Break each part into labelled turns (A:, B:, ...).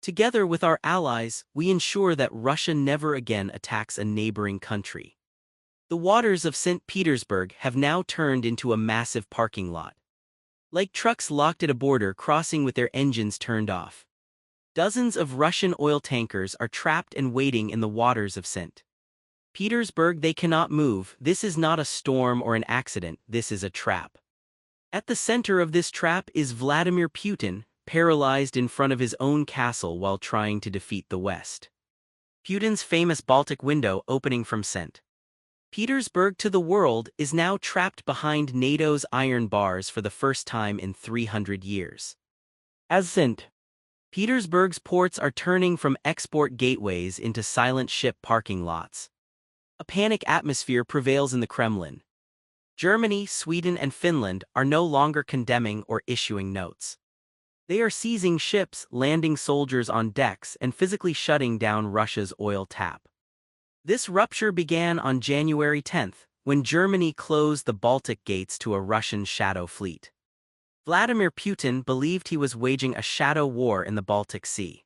A: Together with our allies, we ensure that Russia never again attacks a neighboring country. The waters of St. Petersburg have now turned into a massive parking lot. Like trucks locked at a border crossing with their engines turned off. Dozens of Russian oil tankers are trapped and waiting in the waters of St. Petersburg. They cannot move. This is not a storm or an accident, this is a trap. At the center of this trap is Vladimir Putin, paralyzed in front of his own castle while trying to defeat the West. Putin's famous Baltic window opening from St. Petersburg to the world is now trapped behind NATO's iron bars for the first time in 300 years. As St. Petersburg's ports are turning from export gateways into silent ship parking lots. A panic atmosphere prevails in the Kremlin. Germany, Sweden, and Finland are no longer condemning or issuing notes. They are seizing ships, landing soldiers on decks, and physically shutting down Russia's oil tap. This rupture began on January 10, when Germany closed the Baltic gates to a Russian shadow fleet. Vladimir Putin believed he was waging a shadow war in the Baltic Sea.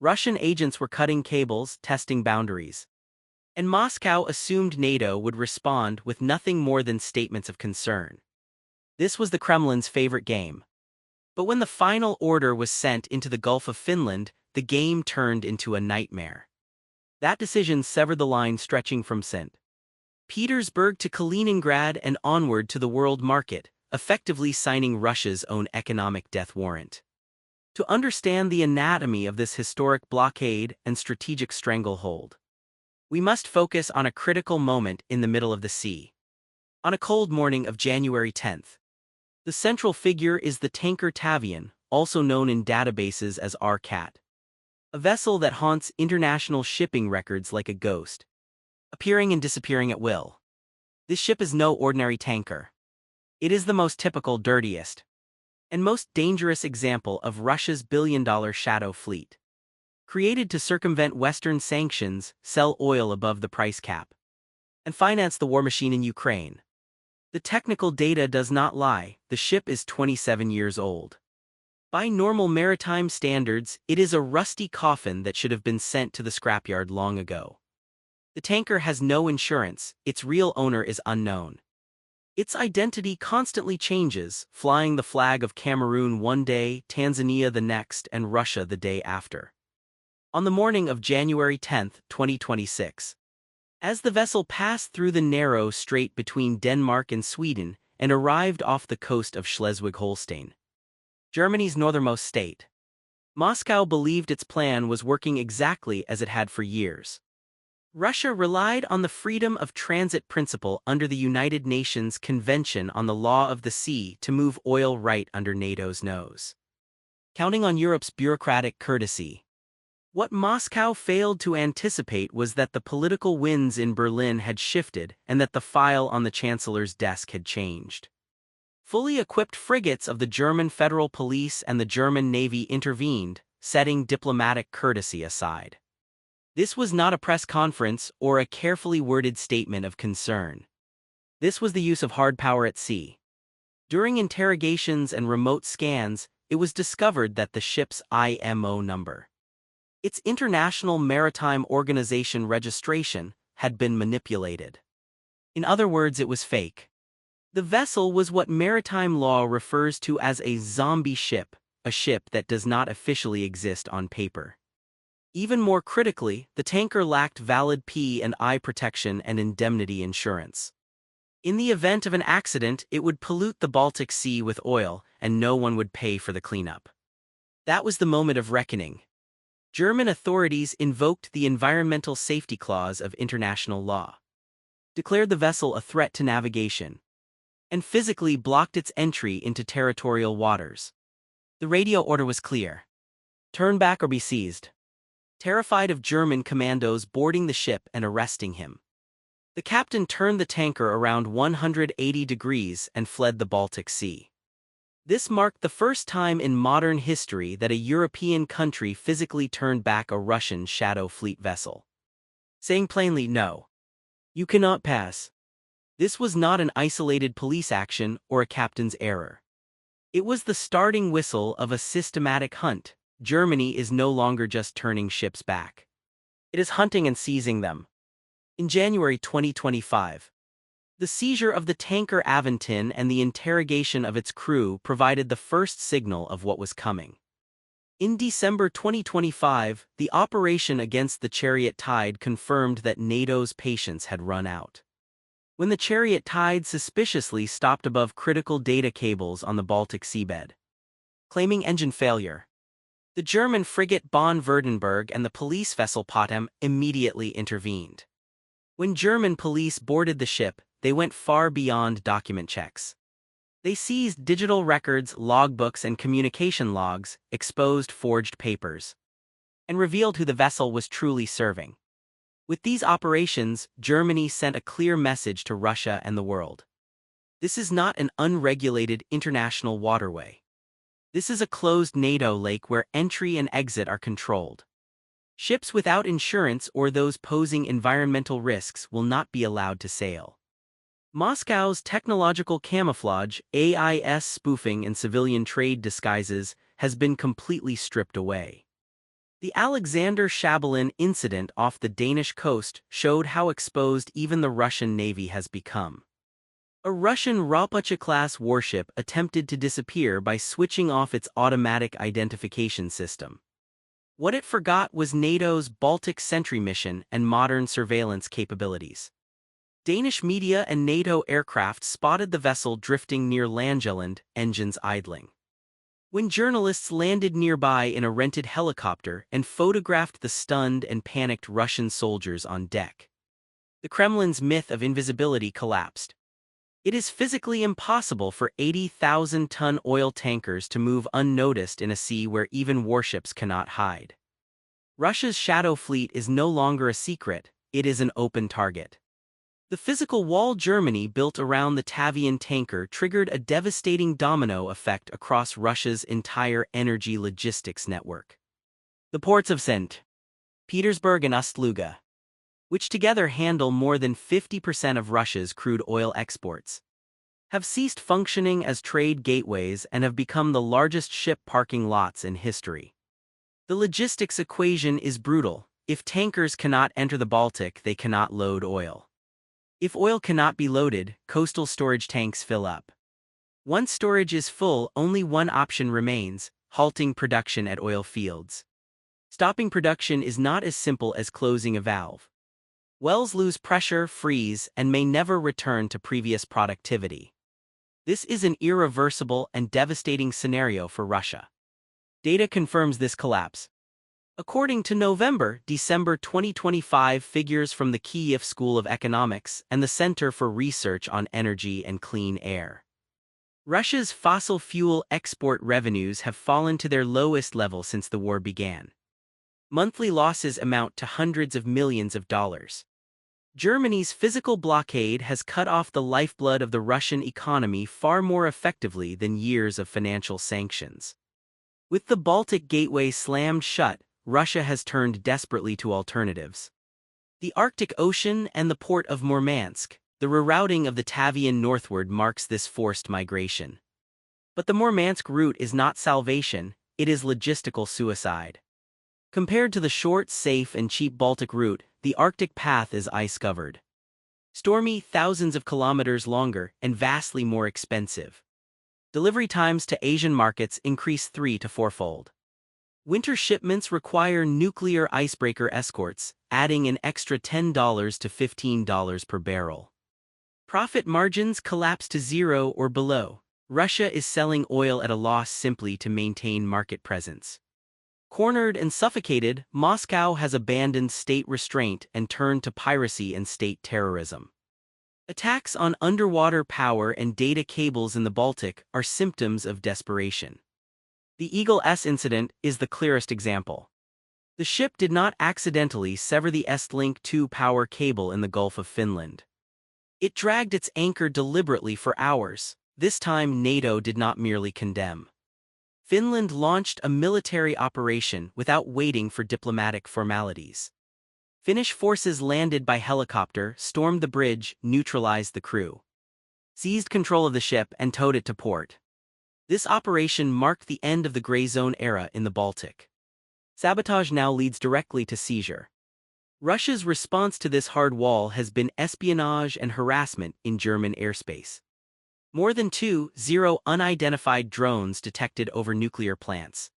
A: Russian agents were cutting cables, testing boundaries. And Moscow assumed NATO would respond with nothing more than statements of concern. This was the Kremlin's favorite game. But when the final order was sent into the Gulf of Finland, the game turned into a nightmare. That decision severed the line stretching from St. Petersburg to Kaliningrad and onward to the world market, effectively signing Russia's own economic death warrant. To understand the anatomy of this historic blockade and strategic stranglehold, we must focus on a critical moment in the middle of the sea. On a cold morning of January 10th, the central figure is the tanker Tavian, also known in databases as RCAT. A vessel that haunts international shipping records like a ghost, appearing and disappearing at will. This ship is no ordinary tanker. It is the most typical, dirtiest, and most dangerous example of Russia's billion-dollar shadow fleet. Created to circumvent Western sanctions, sell oil above the price cap, and finance the war machine in Ukraine. The technical data does not lie, the ship is 27 years old. By normal maritime standards, it is a rusty coffin that should have been sent to the scrapyard long ago. The tanker has no insurance, its real owner is unknown. Its identity constantly changes, flying the flag of Cameroon one day, Tanzania the next, and Russia the day after. On the morning of January 10, 2026, as the vessel passed through the narrow strait between Denmark and Sweden and arrived off the coast of Schleswig-Holstein, Germany's northernmost state, Moscow believed its plan was working exactly as it had for years. Russia relied on the freedom of transit principle under the United Nations Convention on the Law of the Sea to move oil right under NATO's nose, counting on Europe's bureaucratic courtesy. What Moscow failed to anticipate was that the political winds in Berlin had shifted and that the file on the Chancellor's desk had changed. Fully equipped frigates of the German Federal Police and the German Navy intervened, setting diplomatic courtesy aside. This was not a press conference or a carefully worded statement of concern. This was the use of hard power at sea. During interrogations and remote scans, it was discovered that the ship's IMO number, its International Maritime Organization registration, had been manipulated. In other words, it was fake. The vessel was what maritime law refers to as a zombie ship, a ship that does not officially exist on paper. Even more critically, the tanker lacked valid P&I protection and indemnity insurance. In the event of an accident, it would pollute the Baltic Sea with oil, and no one would pay for the cleanup. That was the moment of reckoning. German authorities invoked the Environmental Safety Clause of international law, declared the vessel a threat to navigation, and physically blocked its entry into territorial waters. The radio order was clear: turn back or be seized. Terrified of German commandos boarding the ship and arresting him, the captain turned the tanker around 180 degrees and fled the Baltic Sea. This marked the first time in modern history that a European country physically turned back a Russian shadow fleet vessel, saying plainly, "No, you cannot pass." This was not an isolated police action or a captain's error. It was the starting whistle of a systematic hunt, Germany is no longer just turning ships back. It is hunting and seizing them. In January 2025, the seizure of the tanker Aventin and the interrogation of its crew provided the first signal of what was coming. In December 2025, the operation against the Chariot Tide confirmed that NATO's patience had run out. When the Chariot Tide suspiciously stopped above critical data cables on the Baltic seabed, claiming engine failure, the German frigate Baden-Württemberg and the police vessel Potem immediately intervened. When German police boarded the ship, they went far beyond document checks. They seized digital records, logbooks, and communication logs, exposed forged papers, and revealed who the vessel was truly serving. With these operations, Germany sent a clear message to Russia and the world. This is not an unregulated international waterway. This is a closed NATO lake where entry and exit are controlled. Ships without insurance or those posing environmental risks will not be allowed to sail. Moscow's technological camouflage, AIS spoofing and civilian trade disguises has been completely stripped away. The Alexander Shabalin incident off the Danish coast showed how exposed even the Russian Navy has become. A Russian Rapacha-class warship attempted to disappear by switching off its automatic identification system. What it forgot was NATO's Baltic Sentry mission and modern surveillance capabilities. Danish media and NATO aircraft spotted the vessel drifting near Langeland, engines idling. When journalists landed nearby in a rented helicopter and photographed the stunned and panicked Russian soldiers on deck, the Kremlin's myth of invisibility collapsed. It is physically impossible for 80,000-ton oil tankers to move unnoticed in a sea where even warships cannot hide. Russia's shadow fleet is no longer a secret, it is an open target. The physical wall Germany built around the Tavian tanker triggered a devastating domino effect across Russia's entire energy logistics network. The ports of St. Petersburg and Ust-Luga, which together handle more than 50% of Russia's crude oil exports, have ceased functioning as trade gateways and have become the largest ship parking lots in history. The logistics equation is brutal. If tankers cannot enter the Baltic, they cannot load oil. If oil cannot be loaded, coastal storage tanks fill up. Once storage is full, only one option remains: halting production at oil fields. Stopping production is not as simple as closing a valve. Wells lose pressure, freeze, and may never return to previous productivity. This is an irreversible and devastating scenario for Russia. Data confirms this collapse. According to November-December 2025 figures from the Kyiv School of Economics and the Center for Research on Energy and Clean Air, Russia's fossil fuel export revenues have fallen to their lowest level since the war began. Monthly losses amount to hundreds of millions of dollars. Germany's physical blockade has cut off the lifeblood of the Russian economy far more effectively than years of financial sanctions. With the Baltic gateway slammed shut, Russia has turned desperately to alternatives. The Arctic Ocean and the port of Murmansk, the rerouting of the Tavian northward marks this forced migration. But the Murmansk route is not salvation, it is logistical suicide. Compared to the short, safe, and cheap Baltic route, the Arctic path is ice-covered. Stormy, thousands of kilometers longer, and vastly more expensive. Delivery times to Asian markets increase 3- to 4-fold. Winter shipments require nuclear icebreaker escorts, adding an extra $10 to $15 per barrel. Profit margins collapse to zero or below. Russia is selling oil at a loss simply to maintain market presence. Cornered and suffocated, Moscow has abandoned state restraint and turned to piracy and state terrorism. Attacks on underwater power and data cables in the Baltic are symptoms of desperation. The Eagle-S incident is the clearest example. The ship did not accidentally sever the Estlink 2 power cable in the Gulf of Finland. It dragged its anchor deliberately for hours. This time NATO did not merely condemn. Finland launched a military operation without waiting for diplomatic formalities. Finnish forces landed by helicopter, stormed the bridge, neutralized the crew, seized control of the ship, and towed it to port. This operation marked the end of the gray zone era in the Baltic. Sabotage now leads directly to seizure. Russia's response to this hard wall has been espionage and harassment in German airspace. More than 2,000 unidentified drones detected over nuclear plants.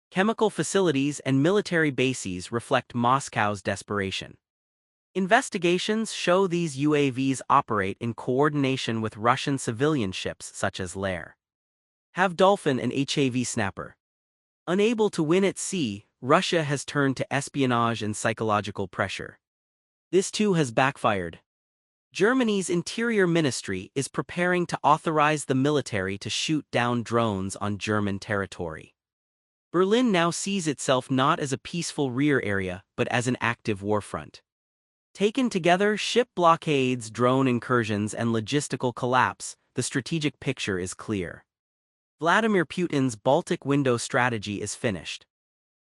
A: Chemical facilities and military bases reflect Moscow's desperation. Investigations show these UAVs operate in coordination with Russian civilian ships such as Lair. Have Dolphin and HAV Snapper. Unable to win at sea, Russia has turned to espionage and psychological pressure. This too has backfired. Germany's Interior Ministry is preparing to authorize the military to shoot down drones on German territory. Berlin now sees itself not as a peaceful rear area but as an active warfront. Taken together, ship blockades, drone incursions, and logistical collapse, the strategic picture is clear. Vladimir Putin's Baltic window strategy is finished.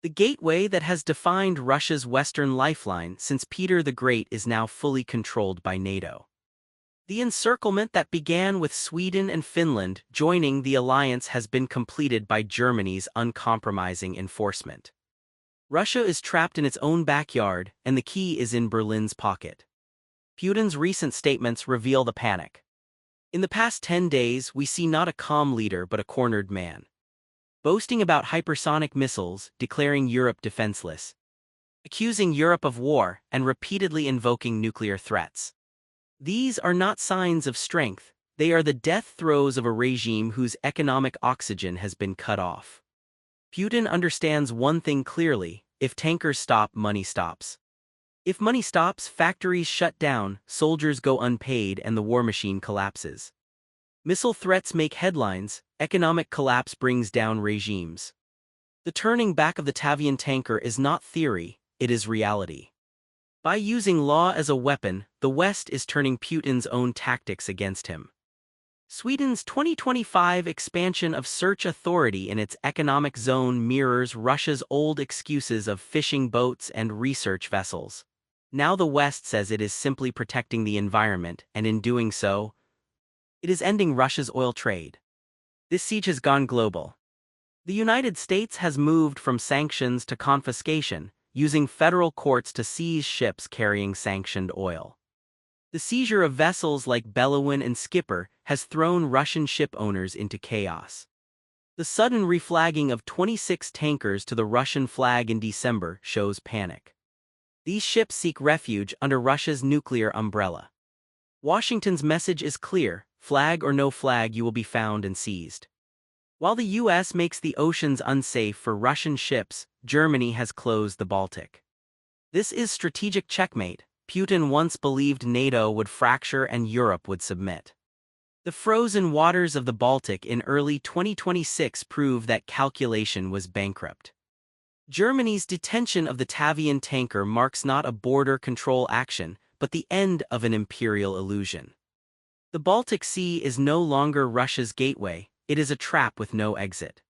A: The gateway that has defined Russia's western lifeline since Peter the Great is now fully controlled by NATO. The encirclement that began with Sweden and Finland joining the alliance has been completed by Germany's uncompromising enforcement. Russia is trapped in its own backyard, and the key is in Berlin's pocket. Putin's recent statements reveal the panic. In the past 10 days, we see not a calm leader but a cornered man. Boasting about hypersonic missiles, declaring Europe defenseless. Accusing Europe of war, and repeatedly invoking nuclear threats. These are not signs of strength, they are the death throes of a regime whose economic oxygen has been cut off. Putin understands one thing clearly: if tankers stop, money stops. If money stops, factories shut down, soldiers go unpaid, and the war machine collapses. Missile threats make headlines, economic collapse brings down regimes. The turning back of the Tavian tanker is not theory, it is reality. By using law as a weapon, the West is turning Putin's own tactics against him. Sweden's 2025 expansion of search authority in its economic zone mirrors Russia's old excuses of fishing boats and research vessels. Now the West says it is simply protecting the environment, and in doing so, it is ending Russia's oil trade. This siege has gone global. The United States has moved from sanctions to confiscation, using federal courts to seize ships carrying sanctioned oil. The seizure of vessels like Belowin and Skipper has thrown Russian ship owners into chaos. The sudden reflagging of 26 tankers to the Russian flag in December shows panic. These ships seek refuge under Russia's nuclear umbrella. Washington's message is clear: flag or no flag, you will be found and seized. While the U.S. makes the oceans unsafe for Russian ships, Germany has closed the Baltic. This is strategic checkmate. Putin once believed NATO would fracture and Europe would submit. The frozen waters of the Baltic in early 2026 prove that calculation was bankrupt. Germany's detention of the Tavian tanker marks not a border control action, but the end of an imperial illusion. The Baltic Sea is no longer Russia's gateway, it is a trap with no exit.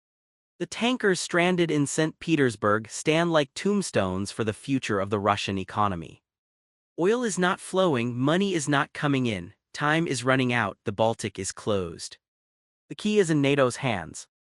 A: The tankers stranded in St. Petersburg stand like tombstones for the future of the Russian economy. Oil is not flowing, money is not coming in, time is running out, the Baltic is closed. The key is in NATO's hands.